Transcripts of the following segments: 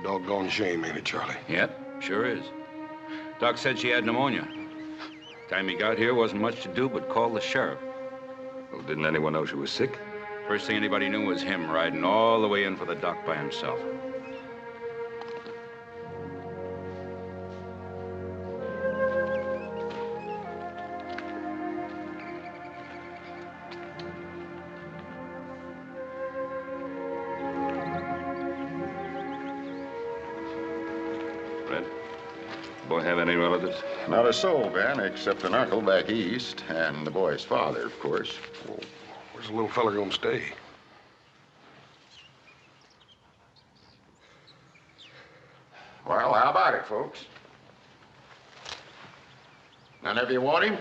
Doggone shame, ain't it, Charlie? Yep, sure is. Doc said she had pneumonia. Time he got here, wasn't much to do but call the sheriff. Well, didn't anyone know she was sick? First thing anybody knew was him riding all the way in for the doc by himself. Boy have any relatives? Not a soul, Ben, except an uncle back east, and the boy's father, of course. Well, where's the little fella gonna stay? Well, how about it, folks? None of you want him?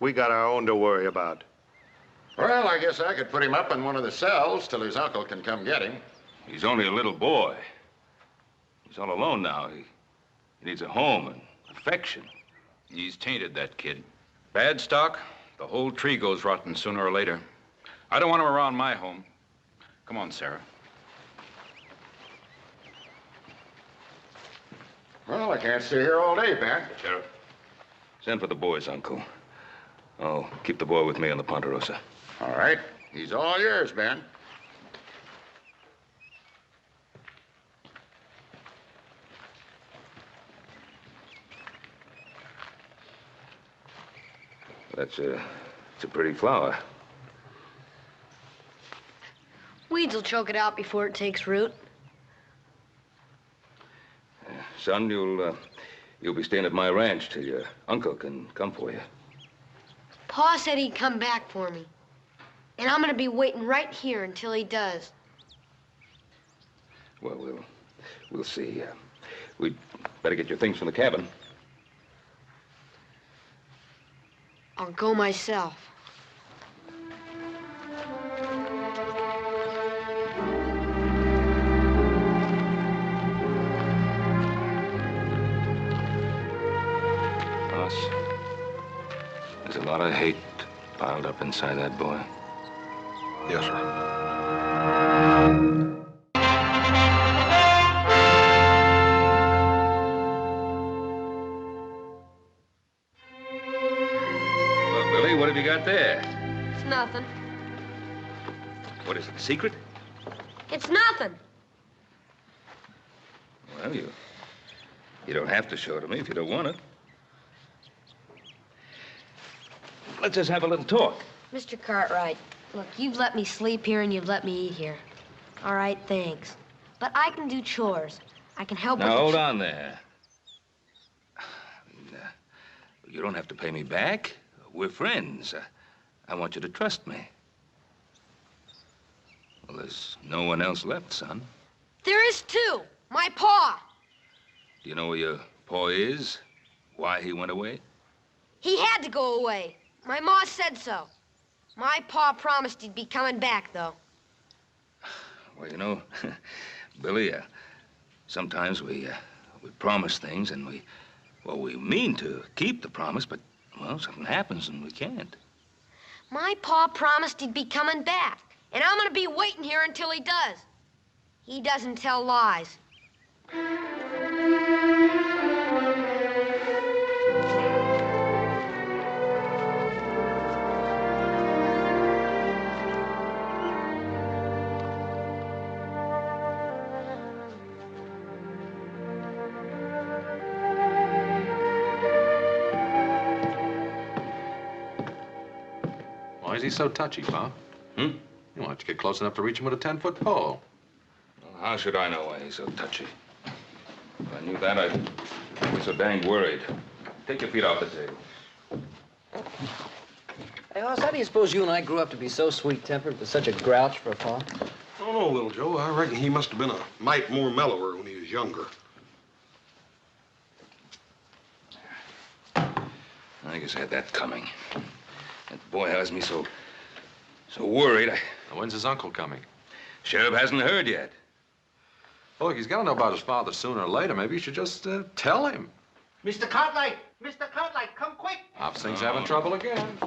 We got our own to worry about. Well, I guess I could put him up in one of the cells till his uncle can come get him. He's only a little boy. He's all alone now. He needs a home and affection. He's tainted, that kid. Bad stock, the whole tree goes rotten sooner or later. I don't want him around my home. Come on, Sarah. Well, I can't stay here all day, Ben. Sheriff, send for the boy's uncle. I'll keep the boy with me on the Ponderosa. All right. He's all yours, Ben. It's a pretty flower. Weeds will choke it out before it takes root. Son, you'll be staying at my ranch till your uncle can come for you. Pa said he'd come back for me. And I'm gonna be waiting right here until he does. Well, we'll see. We'd better get your things from the cabin. I'll go myself. Us. There's a lot of hate piled up inside that boy. Yes, sir. What have you got there? It's nothing. What is it, a secret? It's nothing. Well, you don't have to show it to me if you don't want it. Let's just have a little talk. Mr. Cartwright, look, you've let me sleep here and you've let me eat here. All right, thanks. But I can do chores. I can help with Now, hold on there. You don't have to pay me back. We're friends. I want you to trust me. Well, there's no one else left, son. There is too. My pa. Do you know where your pa is? Why he went away? He had to go away. My ma said so. My pa promised he'd be coming back, though. Well, you know, Billy, sometimes we promise things and we mean to keep the promise, but, well, something happens and we can't. My pa promised he'd be coming back, and I'm gonna be waiting here until he does. He doesn't tell lies. Why is he so touchy, Pa? Hmm? You want to get close enough to reach him with a 10-foot pole. Well, how should I know why he's so touchy? If I knew that, I'd be so dang worried. Take your feet off the table. Hey, Hoss, how do you suppose you and I grew up to be so sweet-tempered with such a grouch for a pa? I don't know, little Joe. I reckon he must have been a mite more mellower when he was younger. I guess I had that coming. That boy has me so worried. Now, when's his uncle coming? Sheriff hasn't heard yet. Well, look, he's got to know about his father sooner or later. Maybe you should just tell him. Mr. Cartwright! Mr. Cartwright, come quick! Ops thing's having trouble again.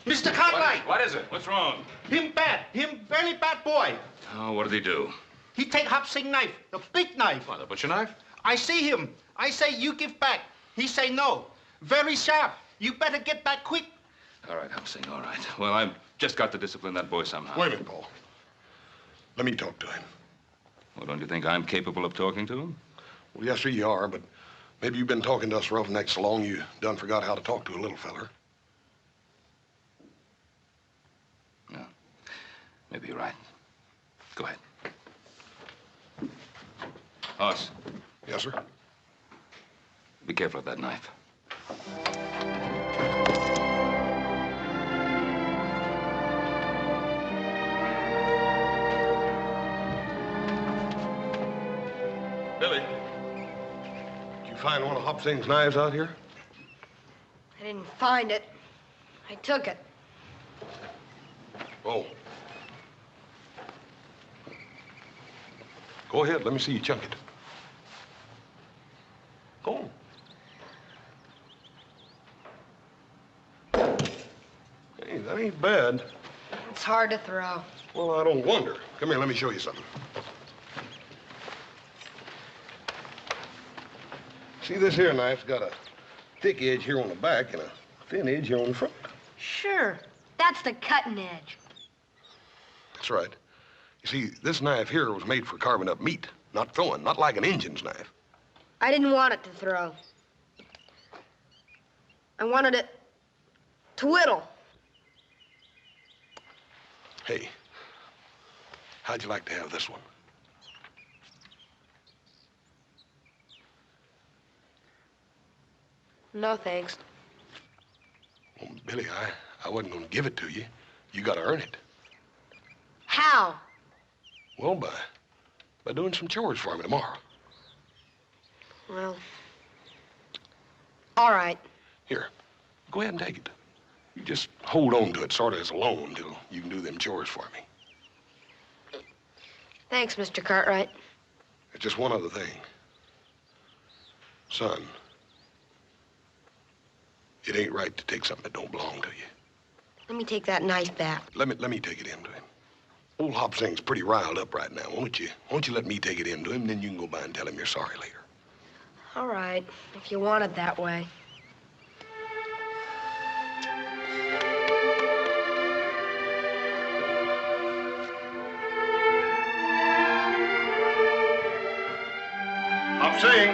Mr. Cartwright! What is it? What's wrong? Him bad. Him very bad boy. Oh, what did he do? He take Hop Sing knife, the big knife. What, the butcher knife? I see him. I say, you give back. He say no. Very sharp. You better get back quick. All right, I'm saying all right. Well, I've just got to discipline that boy somehow. Wait a minute, Paul. Let me talk to him. Well, don't you think I'm capable of talking to him? Well, yes, sir, you are, but maybe you've been talking to us roughnecks so long you done forgot how to talk to a little feller. No. Maybe you're right. Go ahead. Hoss, Yes, sir? be careful of that knife. Billy, did you find one of Hop Sing's knives out here? I didn't find it. I took it. Oh. Go ahead, let me see you chunk it. Go on. Hey, that ain't bad. It's hard to throw. Well, I don't wonder. Come here, let me show you something. See, this here knife's got a thick edge here on the back and a thin edge here on the front. Sure. That's the cutting edge. That's right. You see, this knife here was made for carving up meat, not throwing, not like an Injun's knife. I didn't want it to throw. I wanted it to whittle. Hey, how'd you like to have this one? No, thanks. Well, Billy, I wasn't gonna give it to you. You gotta earn it. How? Well, by doing some chores for me tomorrow. Well, all right. Here, go ahead and take it. You just hold on to it sort of as a loan till you can do them chores for me. Thanks, Mr. Cartwright. There's just one other thing. Son, it ain't right to take something that don't belong to you. Let me take that knife back. Let me take it in to him. Old Hop Sing's pretty riled up right now. Won't you let me take it in to him, then you can go by and tell him you're sorry later. All right, if you want it that way. Hop Sing!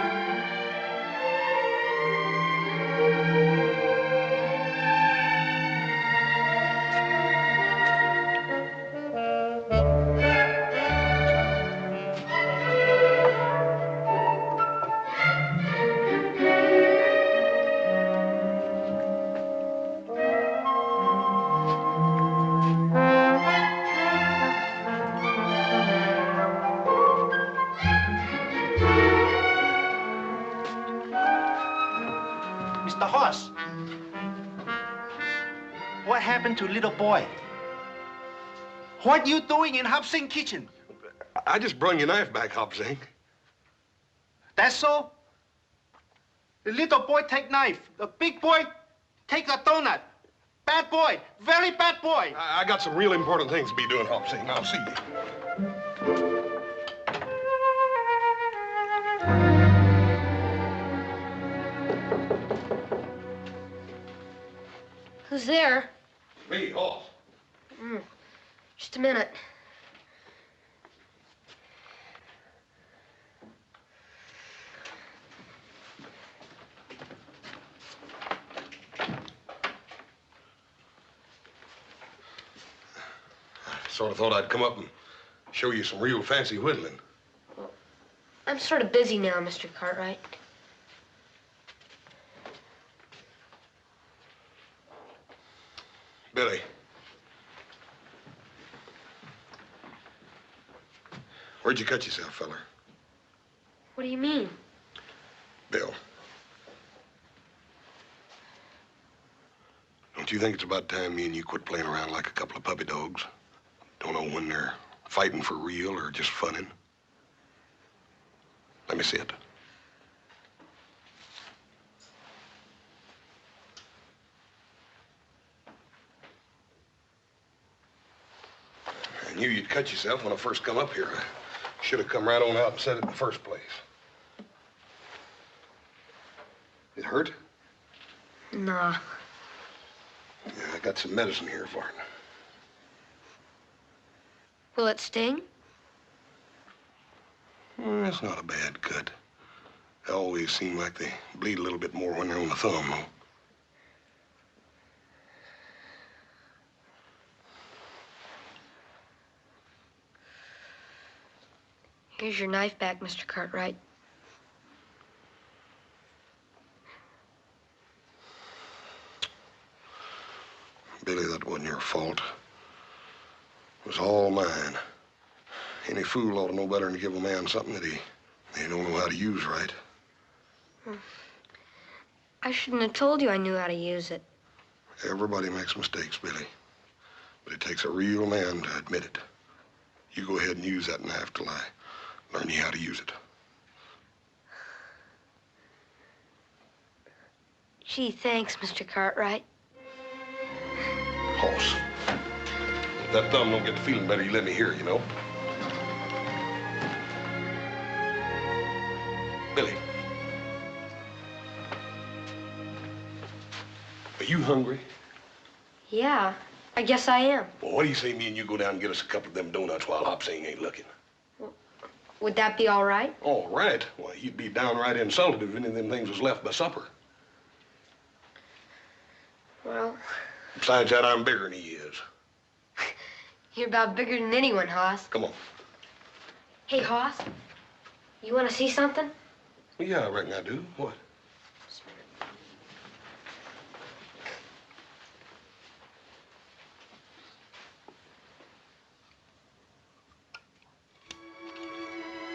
Mr. Hoss. What happened to little boy? What you doing in Hop Sing kitchen? I just brung your knife back, Hop Sing. That's so? The little boy take knife. The big boy take a donut. Bad boy. Very bad boy. I got some real important things to be doing, Hop Sing. I'll see you. Who's there? Me, Hoss. Just a minute. Sort of thought I'd come up and show you some real fancy whittling. I'm sort of busy now, Mr. Cartwright. Billy. Where'd you cut yourself, feller? What do you mean? Bill. Don't you think it's about time me and you quit playing around like a couple of puppy dogs? Don't know when they're fighting for real or just funning. Let me see it. knew you'd cut yourself when I first come up here. I should have come right on out and said it in the first place. It hurt? Nah. Yeah, I got some medicine here for it. Will it sting? It's not a bad cut. They always seem like they bleed a little bit more when they're on the thumb, though. Here's your knife back, Mr. Cartwright. Billy, that wasn't your fault. It was all mine. Any fool ought to know better than to give a man something that he don't know how to use right. I shouldn't have told you I knew how to use it. Everybody makes mistakes, Billy. But it takes a real man to admit it. You go ahead and use that knife till I learn you how to use it. Gee, thanks, Mr. Cartwright. Hoss. If that thumb don't get to feeling better, you let me hear, you know? Billy. Are you hungry? Yeah, I guess I am. Well, what do you say me and you go down and get us a couple of them donuts while Hopsing ain't looking? Would that be all right? All right. Well, you'd be downright insulted if any of them things was left by supper. Well, Besides that, I'm bigger than he is. you're about bigger than anyone, Hoss. Come on. Hey, Hoss, you want to see something? Well, yeah, I reckon I do. What?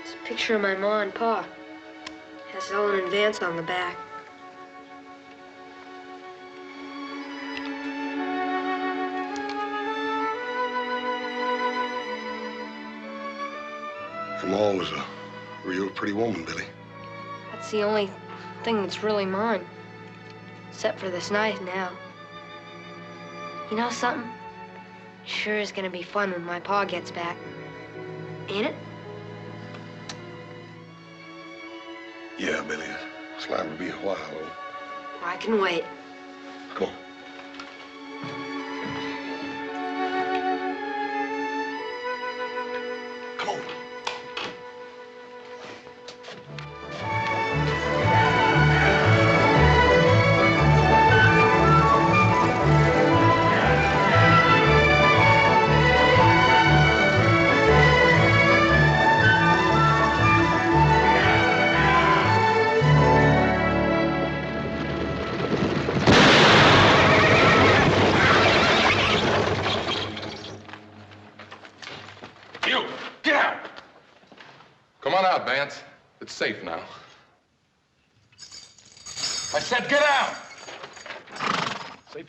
It's a picture of my ma and pa. Has Ellen and Vance on the back. Your ma was a real pretty woman, Billy. That's the only thing that's really mine. Except for this knife now. You know something? It sure is gonna be fun when my pa gets back. Ain't it? Yeah, Billy. It's liable to be a while, though. I can wait. Come on. Come on. You, get out! Come on out, Vance. It's safe now. I said get out! See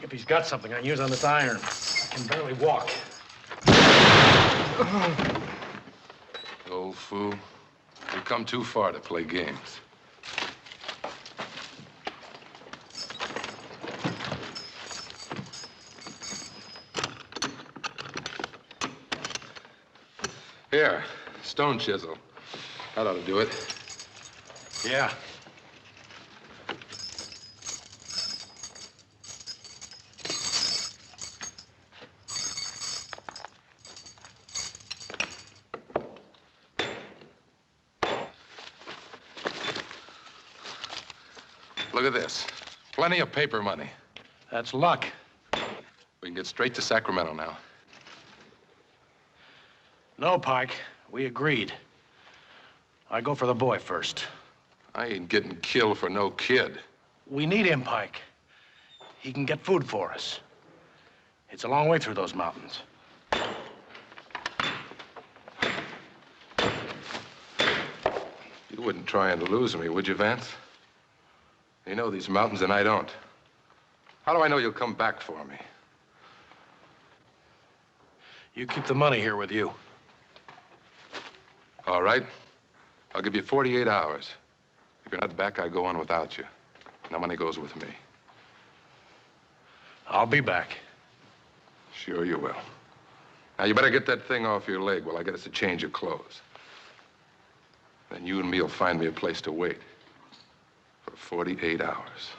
if he's got something I can use on this iron. I can barely walk. You old fool. You've come too far to play games. Here, stone chisel. That ought to do it. Yeah. Look at this. Plenty of paper money. That's luck. We can get straight to Sacramento now. No, Pike. We agreed. I go for the boy first. I ain't getting killed for no kid. We need him, Pike. He can get food for us. It's a long way through those mountains. You wouldn't try and lose me, would you, Vance? You know these mountains and I don't. How do I know you'll come back for me? You keep the money here with you. All right. I'll give you 48 hours. If you're not back, I go on without you. No money goes with me. I'll be back. Sure you will. Now, you better get that thing off your leg while I get us a change of clothes. Then you and me will find me a place to wait for 48 hours.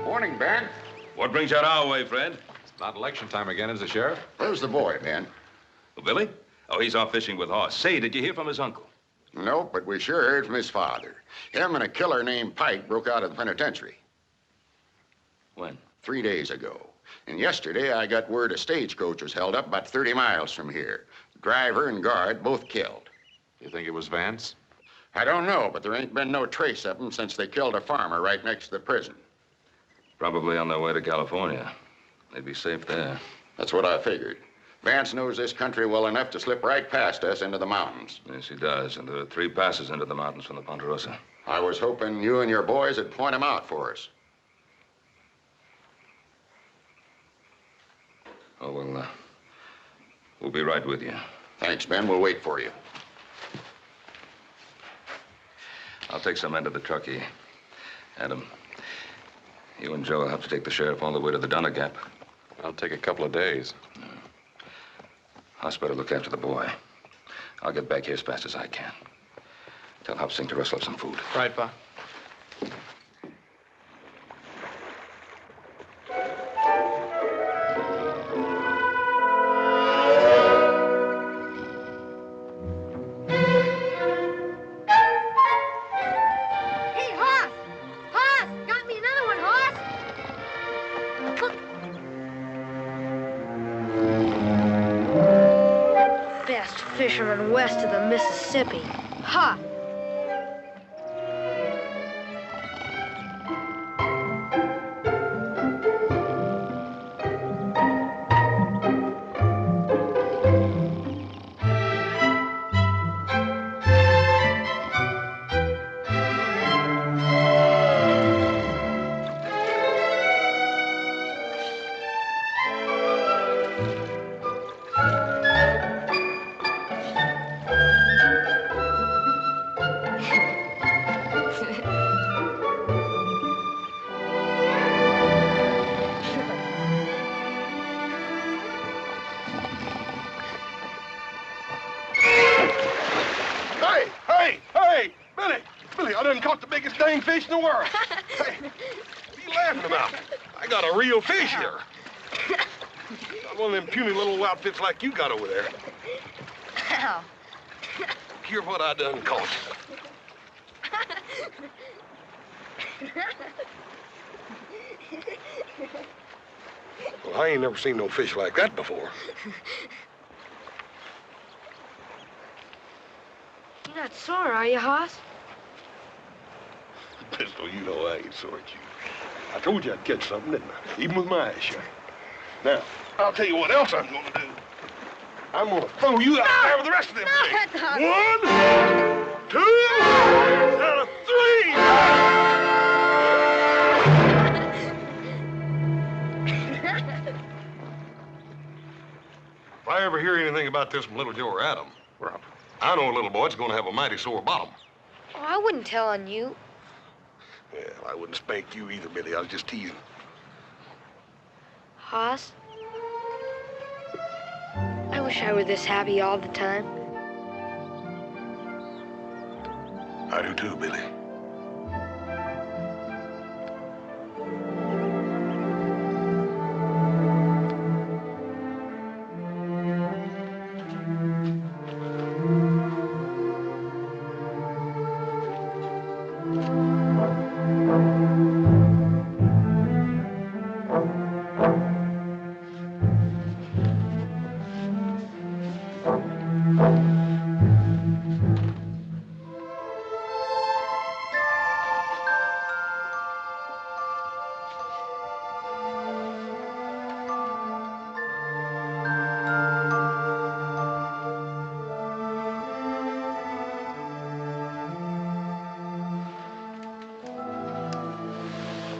Morning, Ben. What brings you out our way, Fred? It's not election time again, is it, Sheriff? Where's the boy, Ben? Well, Billy? Oh, he's off fishing with Hoss. Say, did you hear from his uncle? Nope, but we sure heard from his father. Him and a killer named Pike broke out of the penitentiary. When? 3 days ago. And yesterday I got word a stagecoach was held up about 30 miles from here. Driver and guard both killed. You think it was Vance? I don't know, but there ain't been no trace of them since they killed a farmer right next to the prison. Probably on their way to California. They'd be safe there. That's what I figured. Vance knows this country well enough to slip right past us into the mountains. Yes, he does. And there are 3 passes into the mountains from the Ponderosa. I was hoping you and your boys would point him out for us. Oh, we'll be right with you. Thanks, Ben. We'll wait for you. I'll take some end of the truckee. Adam, you and Joe will have to take the sheriff all the way to the Donner Gap. I'll take a couple of days. Hoss better look after the boy. I'll get back here as fast as I can. Tell Hop Sing to rustle up some food. Right, Pa. Hey, Hoss! Hoss! Got me another one, Hoss! Look. Best fisherman west of the Mississippi. Ha! Hey, Billy! Billy, I done caught the biggest dang fish in the world. Hey, what are you laughing about? I got a real fish here. Not one of them puny little outfits like you got over there. Ow. Hear what I done caught. Well, I ain't never seen no fish like that before. You're not sore, are you, Hoss? Pistol, you know I ain't sore at you. I told you I'd catch something, didn't I? Even with my eyes shut. Now, I'll tell you what else I'm gonna do. I'm gonna throw you out there with the rest of them things. One, two, and a 3. If I ever hear anything about this from Little Joe or Adam, well, I know a little boy's gonna have a mighty sore bottom. Oh, I wouldn't tell on you. Well, I wouldn't spank you either, Billy. I was just teasing. Hoss? I wish I were this happy all the time. I do too, Billy.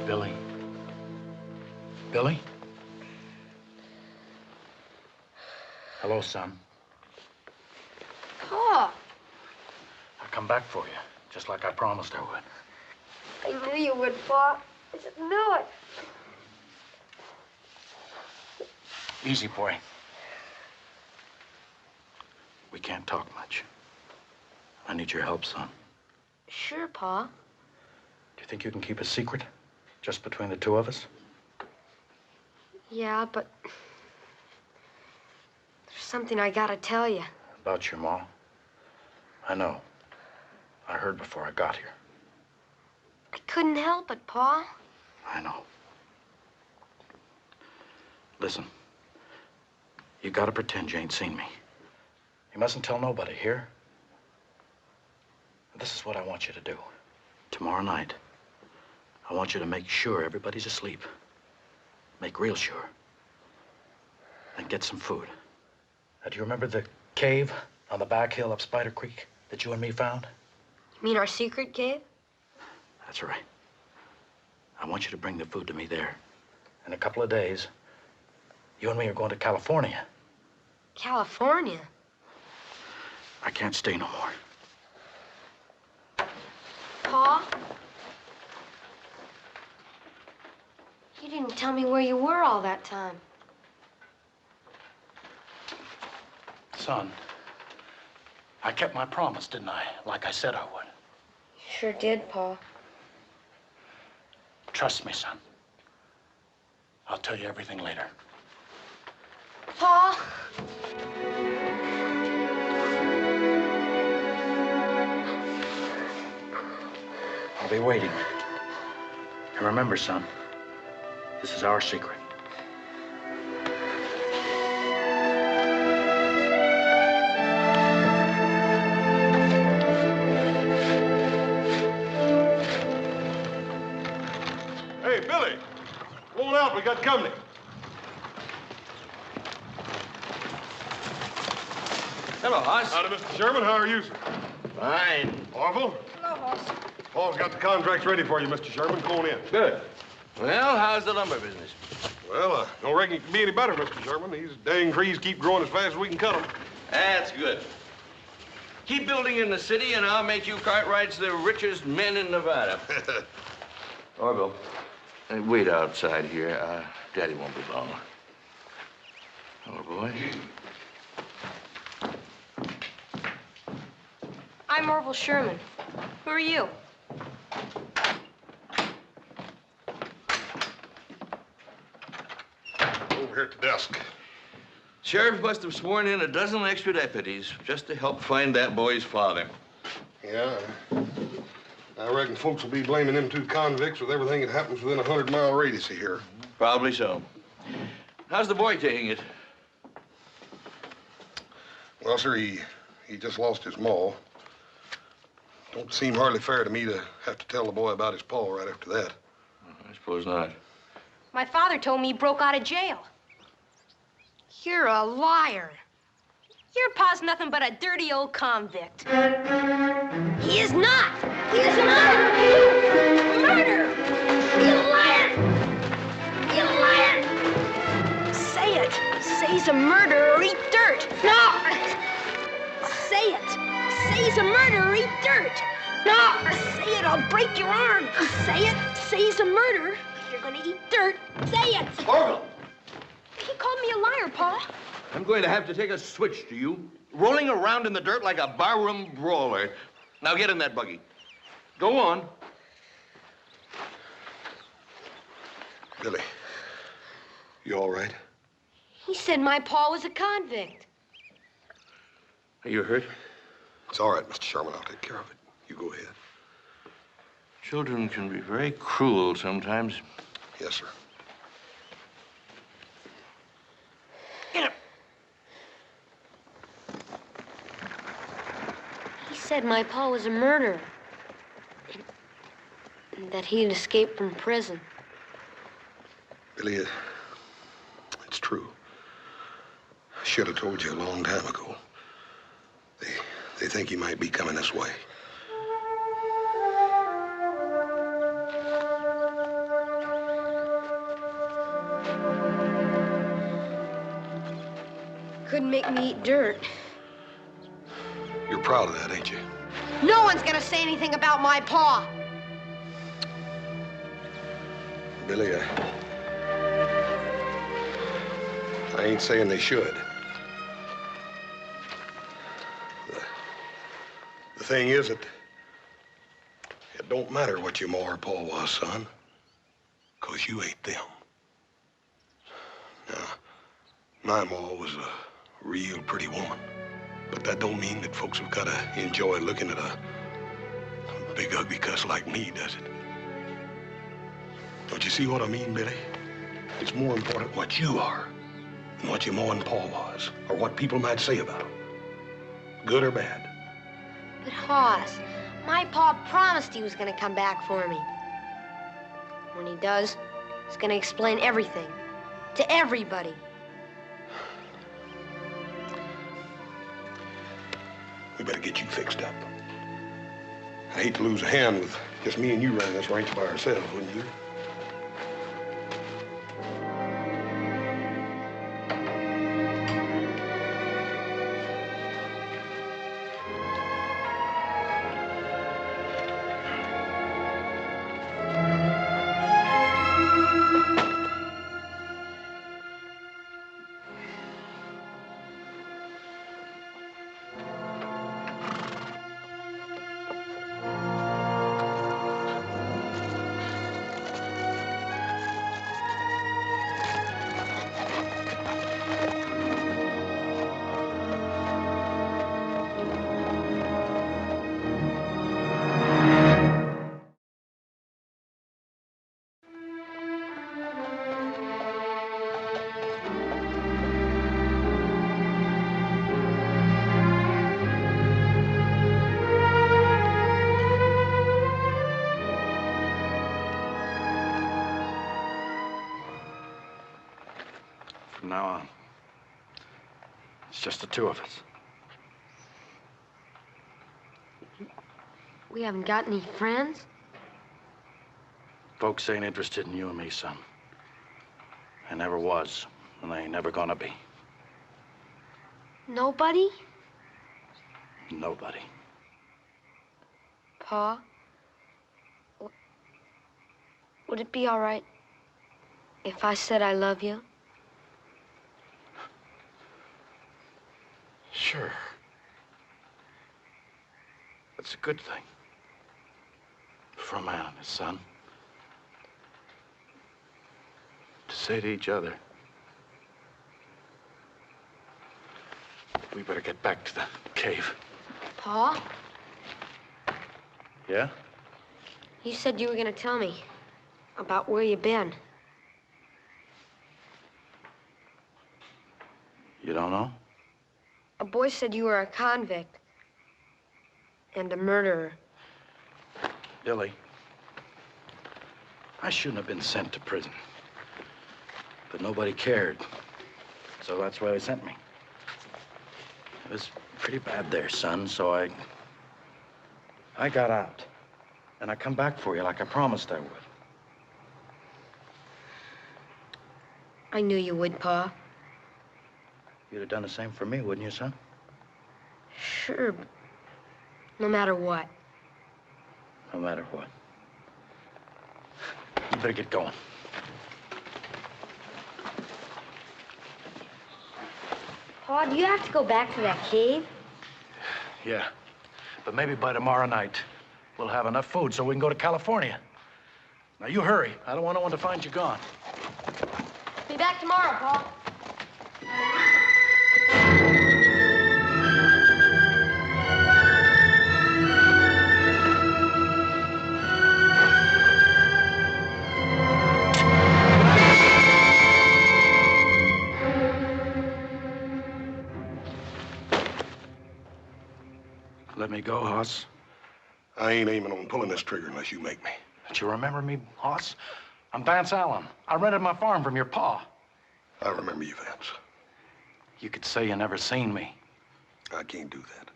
Billy? Billy? Hello, son. come back for you, just like I promised I would. I knew you would, Pa. I just knew it. Easy, boy. We can't talk much. I need your help, son. Sure, Pa. Do you think you can keep a secret? Just between the two of us? Yeah, but there's something I gotta tell you. About your mom? I know. I heard before I got here. I couldn't help it, Pa. I know. Listen, you gotta pretend you ain't seen me. You mustn't tell nobody, here? This is what I want you to do. Tomorrow night, I want you to make sure everybody's asleep. Make real sure. And get some food. Now, do you remember the cave on the back hill up Spider Creek that you and me found? You mean our secret cave? That's right. I want you to bring the food to me there. In a couple of days, you and me are going to California. California? I can't stay no more. Pa? You didn't tell me where you were all that time. Son, I kept my promise, didn't I? Like I said I would. You sure did, Pa. Trust me, son. I'll tell you everything later. Pa? I'll be waiting. And remember, son, this is our secret. Hey, Billy, come on out. We got company. Hello, Hoss. Howdy, Mr. Sherman. How are you, sir? Fine. Orville? Hello, Hoss. Paul's got the contracts ready for you, Mr. Sherman. Come on in. Good. Well, how's the lumber business? Well, I don't reckon it can be any better, Mr. Sherman. These dang trees keep growing as fast as we can cut them. That's good. Keep building in the city, and I'll make you Cartwrights the richest men in Nevada. Orville, wait outside here. Daddy won't be long. Hello, boy. I'm Orville Sherman. Who are you? Over here at the desk. Sheriff must have sworn in a dozen extra deputies just to help find that boy's father. Yeah, I reckon folks will be blaming them two convicts with everything that happens within a 100-mile radius of here. Probably so. How's the boy taking it? Well, sir, he just lost his maw. Don't seem hardly fair to me to have to tell the boy about his paw right after that. I suppose not. My father told me he broke out of jail. You're a liar. Your pa's nothing but a dirty old convict. He is not. He is not. Murder. Be a liar. Be a liar. Say it. Say he's a murderer or eat dirt. No. Say it. Say he's a murderer or eat dirt. No. Say it. I'll break your arm. Say it. Say he's a murderer. You're gonna eat dirt. Say it. Orville! He called me a liar, Pa. I'm going to have to take a switch to you, rolling around in the dirt like a barroom brawler. Now get in that buggy. Go on. Billy, you all right? He said my pa was a convict. Are you hurt? It's all right, Mr. Sherman. I'll take care of it. You go ahead. Children can be very cruel sometimes. Yes, sir. Get him. He said my pa was a murderer. And that he'd escaped from prison. Billy, it's true. I should have told you a long time ago. They think he might be coming this way. Couldn't make me eat dirt. You're proud of that, ain't you? No one's gonna say anything about my paw. Billy, I ain't saying they should. The thing is that it don't matter what your ma or pa was, son, 'cause you ain't them. Now, my ma was a real pretty woman, but that don't mean that folks have got to enjoy looking at a big ugly cuss like me, does it? Don't you see what I mean, Billy? It's more important what you are than what your ma and pa was, or what people might say about them, good or bad. But Hoss, my pa promised he was gonna come back for me. When he does, he's gonna explain everything to everybody. We better get you fixed up. I hate to lose a hand with just me and you running this ranch by ourselves, wouldn't you? From now on, it's just the two of us. We haven't got any friends? Folks ain't interested in you and me, son. They never was, and they ain't never gonna be. Nobody? Nobody. Pa? Would it be all right if I said I love you? Sure. That's a good thing. For a man and his son. To say to each other. We better get back to the cave. Pa? Yeah? You said you were gonna tell me about where you've been. You don't know? A boy said you were a convict and a murderer. Billy, I shouldn't have been sent to prison. But nobody cared. So that's why they sent me. It was pretty bad there, son, so I got out. And I come back for you like I promised I would. I knew you would, Pa. You'd have done the same for me, wouldn't you, son? Sure, but no matter what. No matter what. You better get going. Pa, do you have to go back to that cave? Yeah. But maybe by tomorrow night, we'll have enough food so we can go to California. Now, you hurry. I don't want no one to find you gone. Be back tomorrow, Pa. Let me go, Hoss. I ain't aiming on pulling this trigger unless you make me. Don't you remember me, Hoss? I'm Vance Allen. I rented my farm from your pa. I remember you, Vance. You could say you never seen me. I can't do that.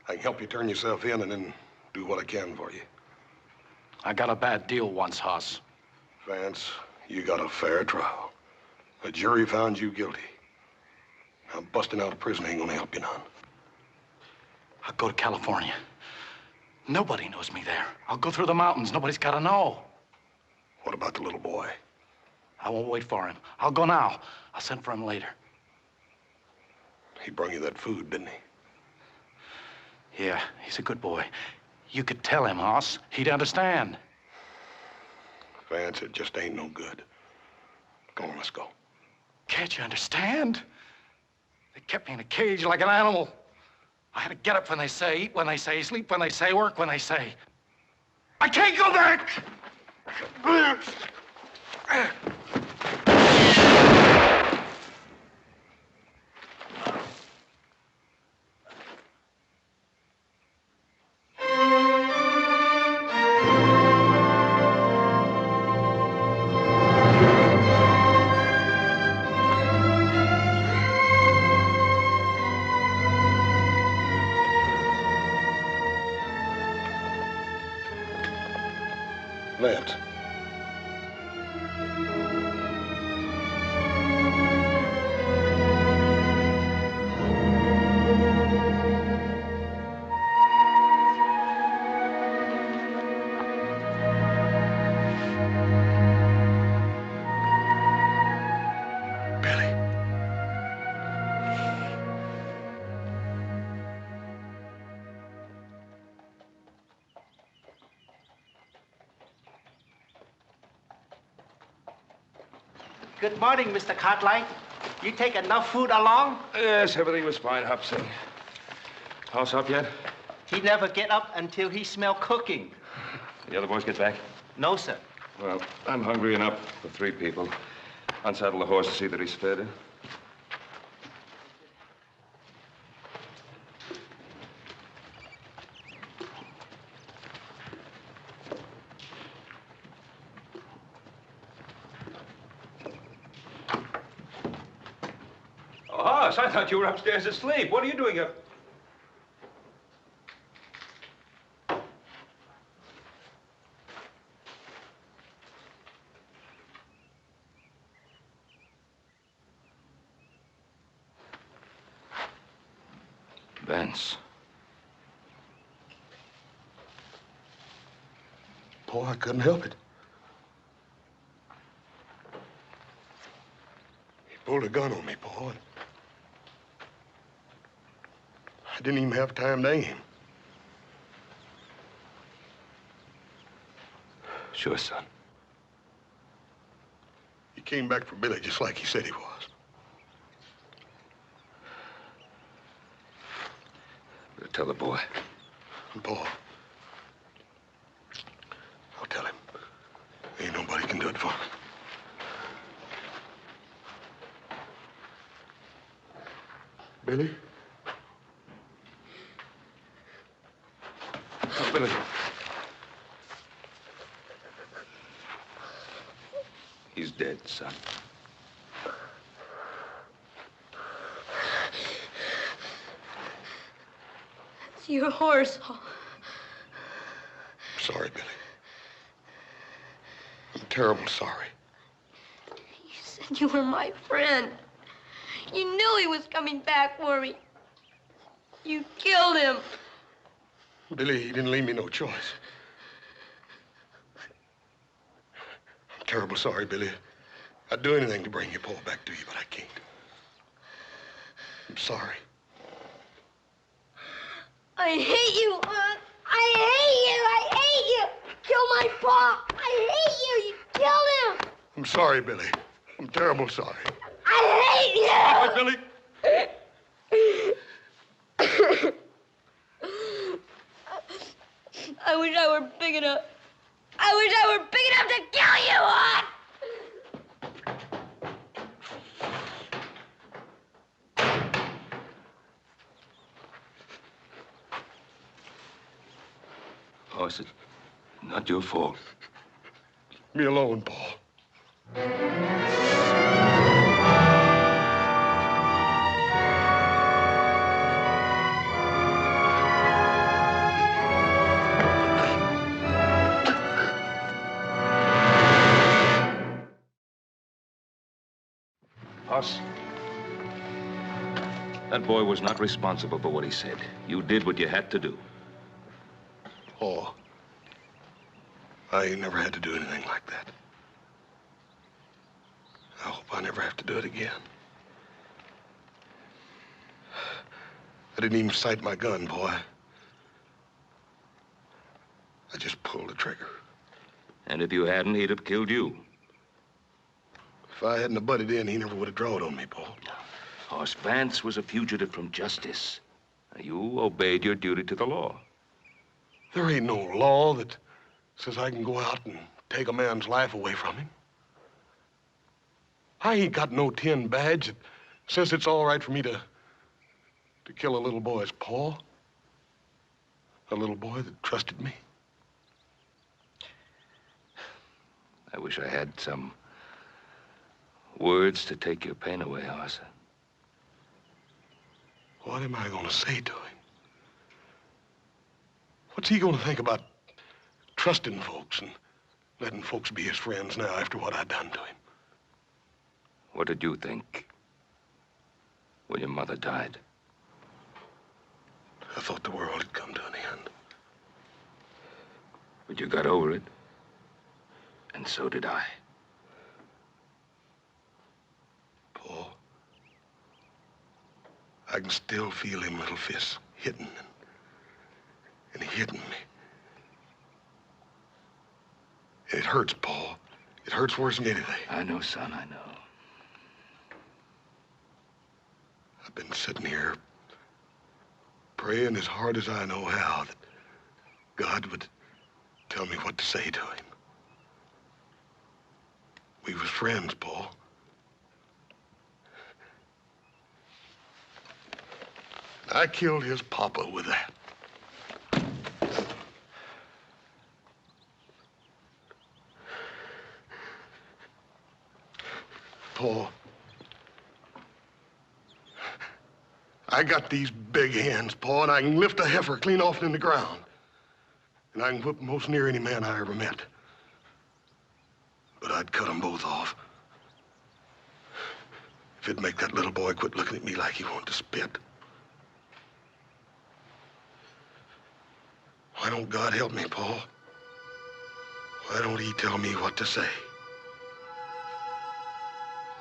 I can help you turn yourself in and then do what I can for you. I got a bad deal once, Hoss. Vance, you got a fair trial. A jury found you guilty. Now, busting out of prison ain't gonna help you none. I'll go to California. Nobody knows me there. I'll go through the mountains. Nobody's got to know. What about the little boy? I won't wait for him. I'll go now. I'll send for him later. He brought you that food, didn't he? Yeah, he's a good boy. You could tell him, Hoss. He'd understand. Vance, it just ain't no good. Come on, let's go. Can't you understand? They kept me in a cage like an animal. I had to get up when they say, eat when they say, sleep when they say, work when they say. I can't go back! Vance. Good morning, Mr. Cartwright. You take enough food along? Yes, everything was fine, Hobson. House up yet? He never get up until he smell cooking. The other boys get back? No, sir. Well, I'm hungry enough for 3 people. Unsaddle the horse to see that he's fed. Hoss, I thought you were upstairs asleep. What are you doing up? Vance. Boy, I couldn't help it. He pulled a gun on me, boy. I didn't even have time to aim. Sure, son. He came back for Billy just like he said he was. Better tell the boy. Paul, I'll tell him. Ain't nobody can do it for me. Billy? Oh, Billy. He's dead, son. It's your horse. Sorry, Billy. I'm terrible sorry. You said you were my friend. You knew he was coming back for me. You killed him. Billy, he didn't leave me no choice. I'm terrible sorry, Billy. I'd do anything to bring your Paul back to you, but I can't. I'm sorry. I hate you, Aunt. I hate you. I hate you. Kill my Pa. I hate you. You killed him. I'm sorry, Billy. I'm terrible sorry. I hate you. Stop it, Billy. I wish I were big enough. I wish I were big enough to kill you, Aunt. Oh, it's not your fault. Leave me alone, Paul. Hoss. That boy was not responsible for what he said. You did what you had to do. Paul, I ain't never had to do anything like that. I hope I never have to do it again. I didn't even sight my gun, boy. I just pulled the trigger. And if you hadn't, he'd have killed you. If I hadn't have butted in, he never would have drawed on me, Paul. Hoss Vance was a fugitive from justice. You obeyed your duty to the law. There ain't no law that says I can go out and take a man's life away from him. I ain't got no tin badge that says it's all right for me to kill a little boy's paw. A little boy that trusted me. I wish I had some words to take your pain away, Hoss. What am I gonna say to him? What's he gonna think about trusting folks and letting folks be his friends now after what I done to him? What did you think when your mother died? I thought the world had come to an end. But you got over it. And so did I. Paul, I can still feel him little fists hitting and hitting me. And it hurts, Paul. It hurts worse than anything. I know, son, I know. I've been sitting here praying as hard as I know how that God would tell me what to say to him. We was friends, Paul. I killed his papa with that. Paul, I got these big hands, Paul, and I can lift a heifer clean off in the ground. And I can whip most near any man I ever met. But I'd cut them both off. If it'd make that little boy quit looking at me like he wanted to spit. Why don't God help me, Paul? Why don't he tell me what to say?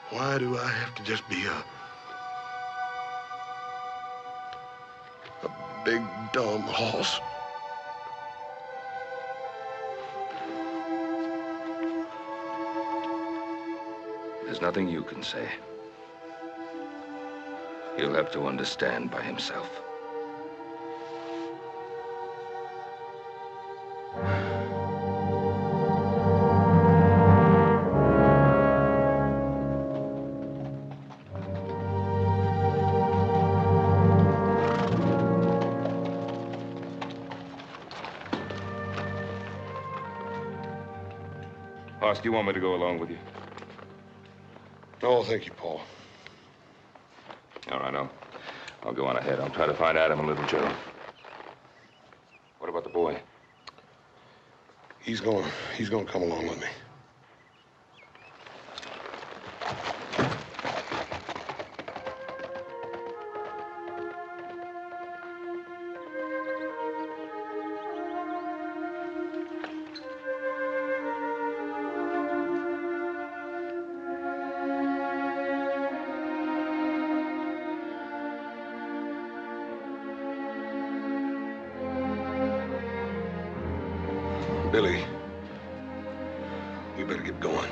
Why do I have to just be a big, dumb horse? There's nothing you can say. He'll have to understand by himself. Hoss, do you want me to go along with you? Oh, thank you, Paul. All right, I'll go on ahead. I'll try to find Adam and little Joe. What about the boy? He's gonna come along with me. Billy, we better get going.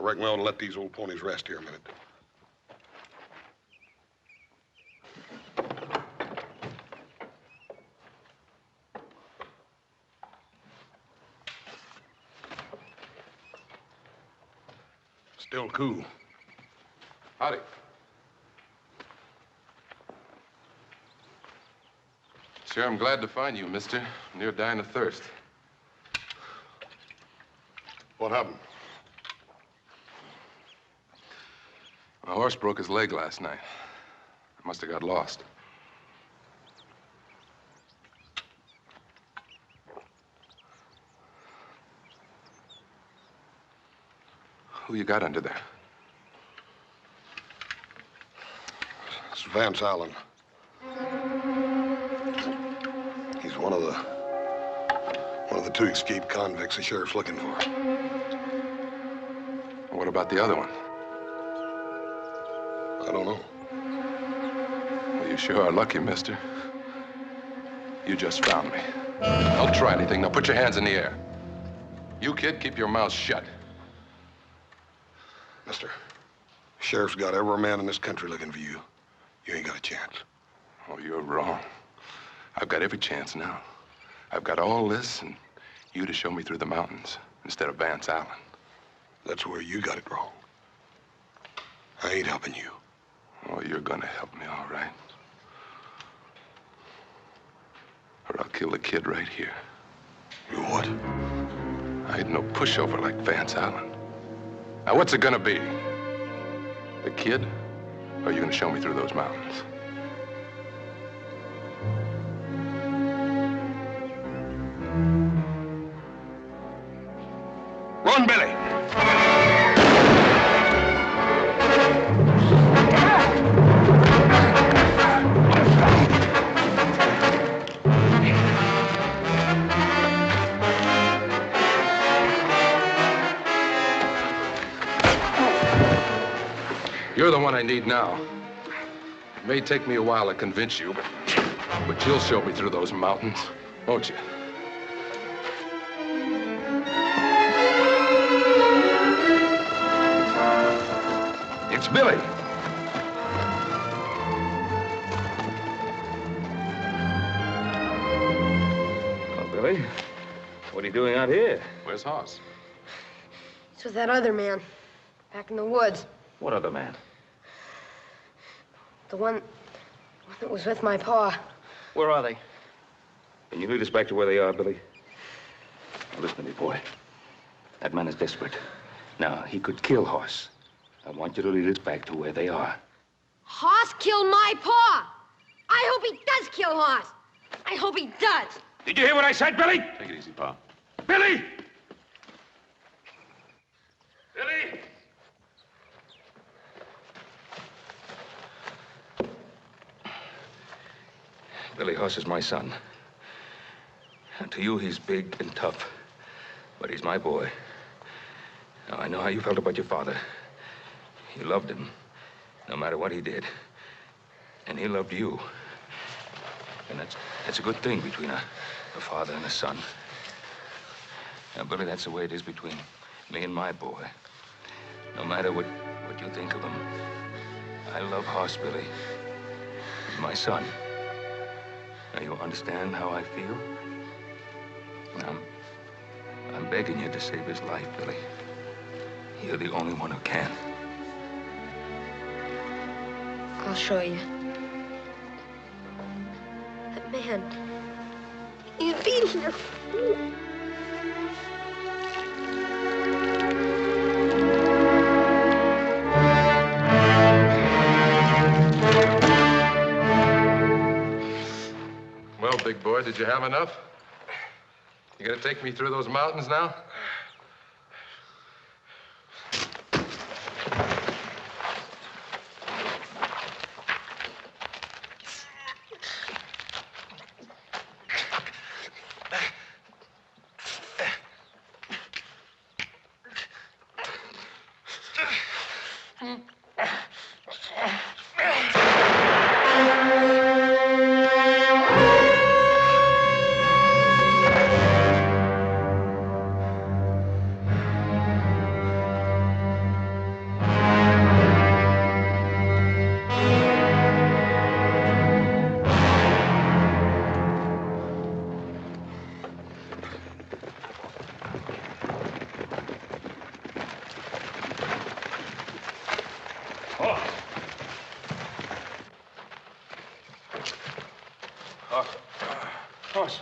reckon we ought to let these old ponies rest here a minute. Still cool. Howdy. Sure, I'm glad to find you, mister. Near dying of thirst. What happened? My horse broke his leg last night. I must have got lost. Who you got under there? It's Vance Allen. He's one of the two escaped convicts the sheriff's looking for. What about the other one? I don't know. Well, you sure are lucky, mister. You just found me. Don't try anything. Now put your hands in the air. You, kid, keep your mouth shut. Mister, sheriff's got every man in this country looking for you. You ain't got a chance. Oh, you're wrong. I've got every chance now. I've got all this and you to show me through the mountains instead of Vance Allen. That's where you got it wrong. I ain't helping you. Oh, you're gonna help me, all right. Or I'll kill the kid right here. You what? I ain't no pushover like Vance Allen. Now, what's it gonna be? The kid? Or are you gonna show me through those mountains? Run, Billy! You're the one I need now. It may take me a while to convince you, but you'll show me through those mountains, won't you? It's Billy. Well, Billy, what are you doing out here? Where's Hoss? It's with that other man, back in the woods. What other man? The one that was with my pa. Where are they? Can you lead us back to where they are, Billy? Now, listen to me, boy. That man is desperate. Now, he could kill Hoss. I want you to lead us back to where they are. Hoss killed my pa. I hope he does kill Hoss. I hope he does. Did you hear what I said, Billy? Take it easy, Pa. Billy! Billy! Billy Hoss is my son. And to you, he's big and tough. But he's my boy. Now, I know how you felt about your father. You loved him, no matter what he did. And he loved you. And that's a good thing between a father and a son. Now, Billy, that's the way it is between me and my boy. No matter what you think of him, I love Hoss, Billy. He's my son. Now, you understand how I feel? I'm begging you to save his life, Billy. You're the only one who can. I'll show you. That man, he's beating her. Well, big boy, did you have enough? You gonna take me through those mountains now? Horse.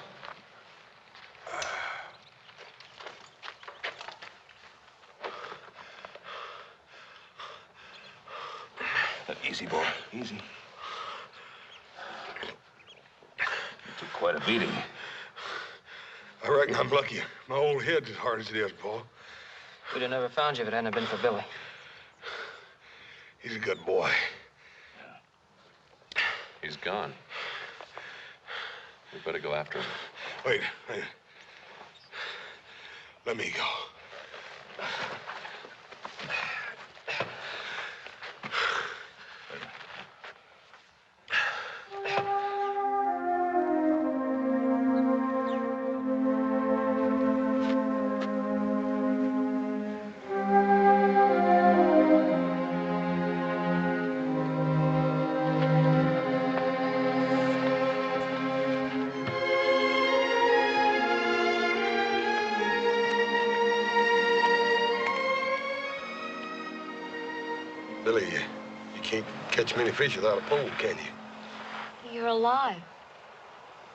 Easy, boy. Easy. You took quite a beating. I reckon I'm lucky. My old head's as hard as it is, Paul. We'd have never found you if it hadn't been for Billy. He's a good boy. He's gone. We better go after him. Wait. Let me go. Billy, you can't catch many fish without a pole, can you? You're alive.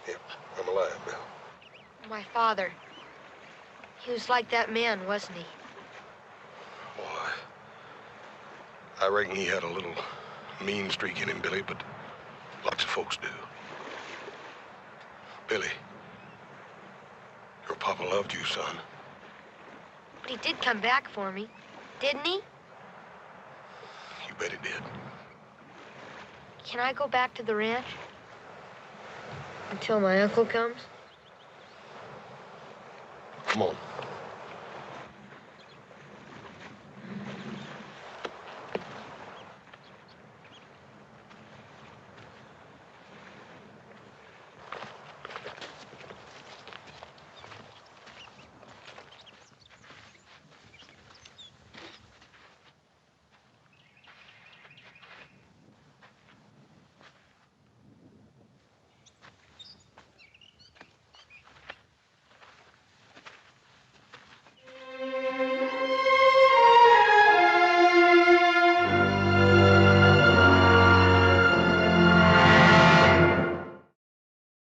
Yep, I'm alive, Bill. My father. He was like that man, wasn't he? Boy, I reckon he had a little mean streak in him, Billy, but lots of folks do. Billy, your papa loved you, son. But he did come back for me, didn't he? You bet he did. Can I go back to the ranch? Until my uncle comes? Come on.